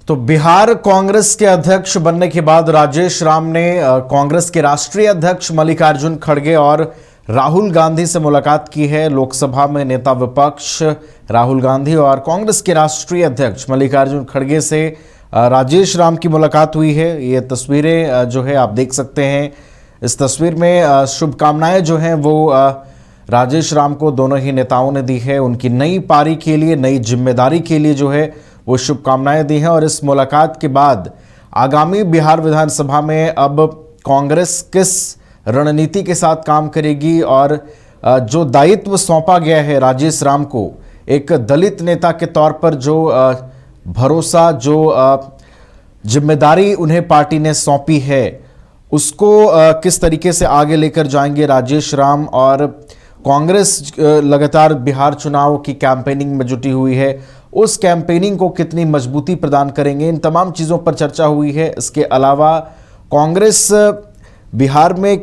तो बिहार कांग्रेस के अध्यक्ष बनने के बाद राजेश राम ने कांग्रेस के राष्ट्रीय अध्यक्ष मल्लिकार्जुन खड़गे और राहुल गांधी से मुलाकात की है। लोकसभा में नेता विपक्ष राहुल गांधी और कांग्रेस के राष्ट्रीय अध्यक्ष मल्लिकार्जुन खड़गे से राजेश राम की मुलाकात हुई है। ये तस्वीरें जो है आप देख सकते हैं। इस तस्वीर में शुभकामनाएं जो हैं वो राजेश राम को दोनों ही नेताओं ने दी है। उनकी नई पारी के लिए, नई जिम्मेदारी के लिए जो है वो शुभकामनाएं दी हैं। और इस मुलाकात के बाद आगामी बिहार विधानसभा में अब कांग्रेस किस रणनीति के साथ काम करेगी और जो दायित्व सौंपा गया है राजेश राम को, एक दलित नेता के तौर पर जो भरोसा, जो जिम्मेदारी उन्हें पार्टी ने सौंपी है, उसको किस तरीके से आगे लेकर जाएंगे राजेश राम। और कांग्रेस लगातार बिहार चुनाव की कैंपेनिंग में जुटी हुई है, उस कैंपेनिंग को कितनी मजबूती प्रदान करेंगे, इन तमाम चीज़ों पर चर्चा हुई है। इसके अलावा कांग्रेस बिहार में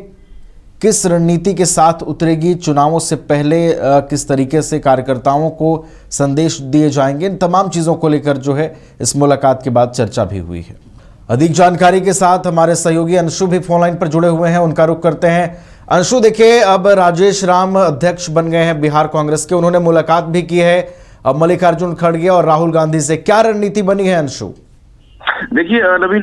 किस रणनीति के साथ उतरेगी, चुनावों से पहले किस तरीके से कार्यकर्ताओं को संदेश दिए जाएंगे, इन तमाम चीज़ों को लेकर जो है इस मुलाकात के बाद चर्चा भी हुई है। अधिक जानकारी के साथ हमारे सहयोगी अंशु भी फोन लाइन पर जुड़े हुए हैं, उनका रुख करते हैं। अंशु, देखिए अब राजेश राम अध्यक्ष बन गए हैं बिहार कांग्रेस के, उन्होंने मुलाकात भी की है अब मल्लिकार्जुन खड़गे और राहुल गांधी से, क्या रणनीति बनी है अंशु? देखिए नवीन,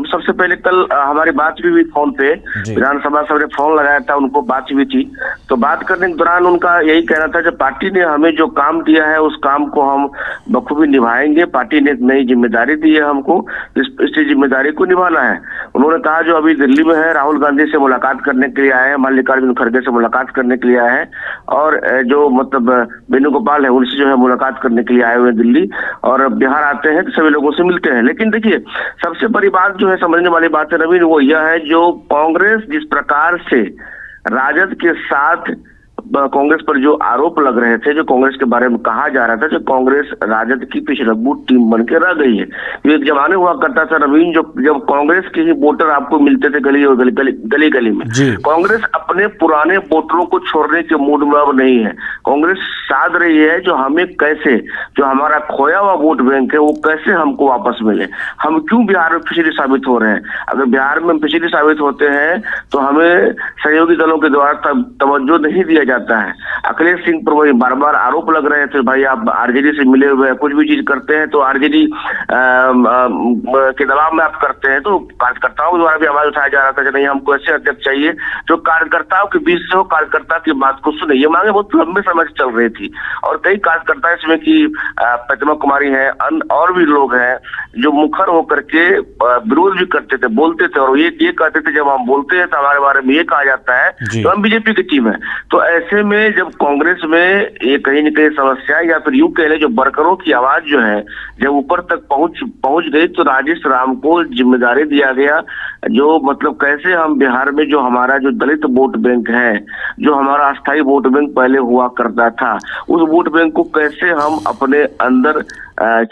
सबसे पहले कल हमारी बात भी हुई फोन पे, विधानसभा से हमने फोन लगाया था, उनको बात हुई थी। तो बात करने के दौरान उनका यही कहना था कि पार्टी ने हमें जो काम दिया है उस काम को हम बखूबी निभाएंगे। पार्टी ने एक नई जिम्मेदारी दी है हमको, इस जिम्मेदारी को निभाना है। उन्होंने कहा जो अभी दिल्ली में है, राहुल गांधी से मुलाकात करने के लिए आए हैं, मल्लिकार्जुन खड़गे से मुलाकात करने के लिए आए हैं, और जो मतलब वेणुगोपाल है उनसे जो है मुलाकात करने के लिए आए हुए दिल्ली, और बिहार आते हैं तो सभी लोगों से मिलते हैं। लेकिन देखिए सबसे बड़ी बात जो है, समझने वाली बात है नवीन, वो यह है जो कांग्रेस जिस प्रकार से राजद के साथ कांग्रेस पर जो आरोप लग रहे थे, जो कांग्रेस के बारे में कहा जा रहा था कि कांग्रेस राजद की पिछड़बू टीम बन के रह गई है। एक जमाने हुआ करता था नवीन, जब कांग्रेस के ही वोटर आपको मिलते थे गली और गली गली में। कांग्रेस अपने पुराने वोटरों को छोड़ने के मूड में अब नहीं है। कांग्रेस साध रही है जो हमें कैसे, जो हमारा खोया हुआ वोट बैंक है वो कैसे हमको वापस मिले। हम क्यों बिहार में पिछड़ी साबित हो रहे हैं? अगर बिहार में पिछड़ी साबित होते हैं तो हमें सहयोगी दलों के द्वारा तवज्जो नहीं दिया जाता है। अखिलेश सिंह पर वही बार बार आरोप लग रहे थे, भाई आप आरजेडी से मिले हुए हैं, कुछ भी चीज करते हैं तो आरजेडी के दबाव में आप करते हैं। तो कार्यकर्ताओं द्वारा भी आवाज उठाया जा रहा था कि नहीं, हमको ऐसे अध्यक्ष चाहिए जो कार्यकर्ताओं के बीच से हो, कार्यकर्ता की बात को सुने। ये मांगे बहुत लंबे समय से चल रही थी और कई कार्यकर्ता इसमें की प्रतिमा कुमारी है, और भी लोग हैं जो मुखर होकर के विरोध भी करते थे, बोलते थे, और ये कहते थे जब हम बोलते हैं तो हमारे बारे में ये कहा जाता है तो हम बीजेपी की टीम है। तो ऐसे में जब कांग्रेस में ये कहीं न कहीं समस्या, या फिर यूं कह ले जो वर्करों की आवाज जो है जब ऊपर तक पहुंच गई, तो राजेश राम को जिम्मेदारी दिया गया जो मतलब कैसे हम बिहार में जो हमारा जो दलित वोट बैंक है, जो हमारा अस्थायी वोट बैंक पहले हुआ करता था, उस वोट बैंक को कैसे हम अपने अंदर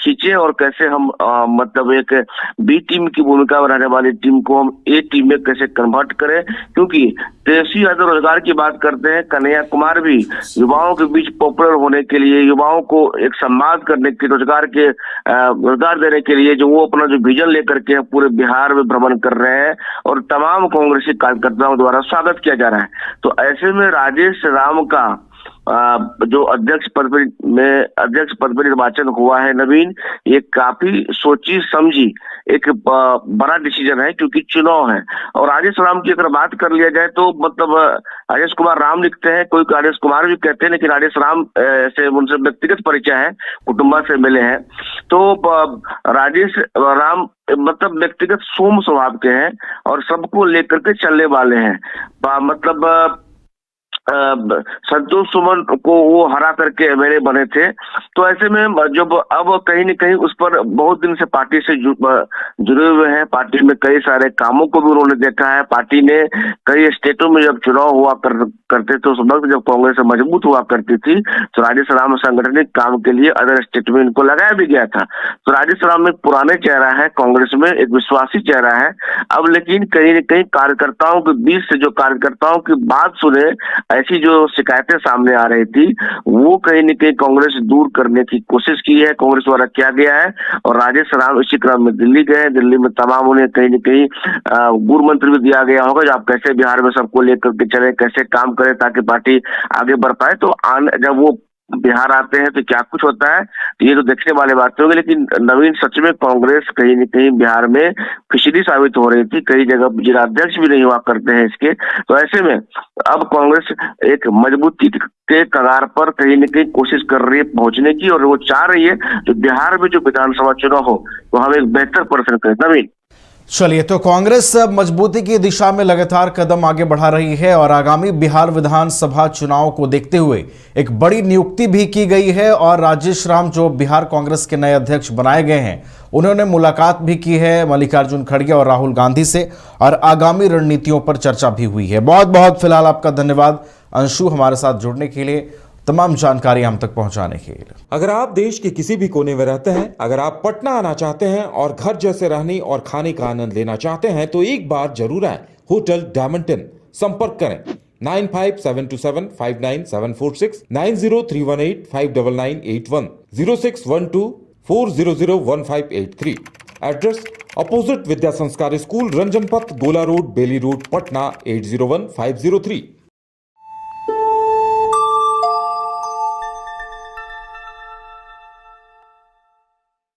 खींचे और कैसे हम मतलब एक बी टीम की भूमिका में रहने वाली टीम को हम ए टीम में कैसे कन्वर्ट करें। क्योंकि तेजस्वी यादव रोजगार की बात करते हैं, कन्हैया कुमार भी युवाओं के बीच पॉपुलर होने के लिए, युवाओं को एक सम्मान करने के, रोजगार देने के लिए जो वो अपना जो विजन लेकर के पूरे बिहार में भ्रमण कर रहे हैं और तमाम कांग्रेसी कार्यकर्ताओं द्वारा स्वागत किया जा रहा है। तो ऐसे में राजेश राम का जो अध्यक्ष पद पर निर्वाचन हुआ है नवीन, ये काफी सोची समझी एक बड़ा डिसीजन है, क्योंकि चुनाव है। और राजेश राम की अगर बात कर लिया जाए तो मतलब राजेश कुमार राम लिखते हैं, कोई राजेश कुमार भी कहते हैं, लेकिन राजेश राम से उनसे व्यक्तिगत परिचय है, कुटुंबा से मिले हैं। तो राजेश राम मतलब व्यक्तिगत सोम स्वभाव के हैं और सबको लेकर के चलने वाले हैं। मतलब संतोष सुमन को वो हरा करके एमएलए बने थे। तो ऐसे में जब अब कहीं न कहीं उस पर बहुत दिन से पार्टी से जुड़े हुए हैं, पार्टी में कई सारे कामों को भी उन्होंने देखा है। पार्टी ने कई स्टेटों में जब चुनाव हुआ करते थे, उस वक्त जब कांग्रेस मजबूत हुआ करती थी, तो राजेश राम सांगठनिक काम के लिए अदर स्टेट में इनको लगाया भी गया था। तो राजेश राम एक पुराने चेहरा है कांग्रेस में, एक विश्वासी चेहरा है। अब लेकिन कहीं न कहीं कार्यकर्ताओं के बीच से जो कार्यकर्ताओं की बात सुने, ऐसी जो शिकायतें सामने आ रही थी वो कहीं न कहीं कांग्रेस दूर करने की कोशिश की है, कांग्रेस द्वारा किया गया है। और राजेश राम इसी क्रम में दिल्ली गए, दिल्ली में तमाम उन्हें कहीं न कहीं गृह मंत्री भी दिया गया होगा, जो आप कैसे बिहार में सबको लेकर के चले, कैसे काम करें ताकि पार्टी आगे बढ़ पाए। तो जब वो बिहार आते हैं तो क्या कुछ होता है, तो ये तो देखने वाली बातें होंगी। लेकिन नवीन, सच में कांग्रेस कहीं न कहीं बिहार में फिशरी साबित हो रही थी, कई जगह जिलाध्यक्ष भी नहीं हुआ करते हैं इसके। तो ऐसे में अब कांग्रेस एक मजबूती के कगार पर कहीं न कहीं कोशिश कर रही है पहुंचने की, और वो चाह रही है जो बिहार में जो विधानसभा चुनाव हो तो हम एक बेहतर प्रदर्शन करें। नवीन, चलिए, तो कांग्रेस अब मजबूती की दिशा में लगातार कदम आगे बढ़ा रही है और आगामी बिहार विधानसभा चुनाव को देखते हुए एक बड़ी नियुक्ति भी की गई है और राजेश राम जो बिहार कांग्रेस के नए अध्यक्ष बनाए गए हैं, उन्होंने मुलाकात भी की है मल्लिकार्जुन खड़गे और राहुल गांधी से और आगामी रणनीतियों पर चर्चा भी हुई है। बहुत बहुत फिलहाल आपका धन्यवाद अंशु, हमारे साथ जुड़ने के लिए, तमाम जानकारी हम तक पहुंचाने के लिए। अगर आप देश के किसी भी कोने में रहते हैं, अगर आप पटना आना चाहते हैं और घर जैसे रहने और खाने का आनंद लेना चाहते हैं तो एक बार जरूर आए होटल डायमंटन। संपर्क करें 9572759746, 9031859981, 0612400153। एड्रेस अपोजिट विद्या संस्कार स्कूल, रंजन पथ, गोला रोड, बेली रोड, पटना 801503।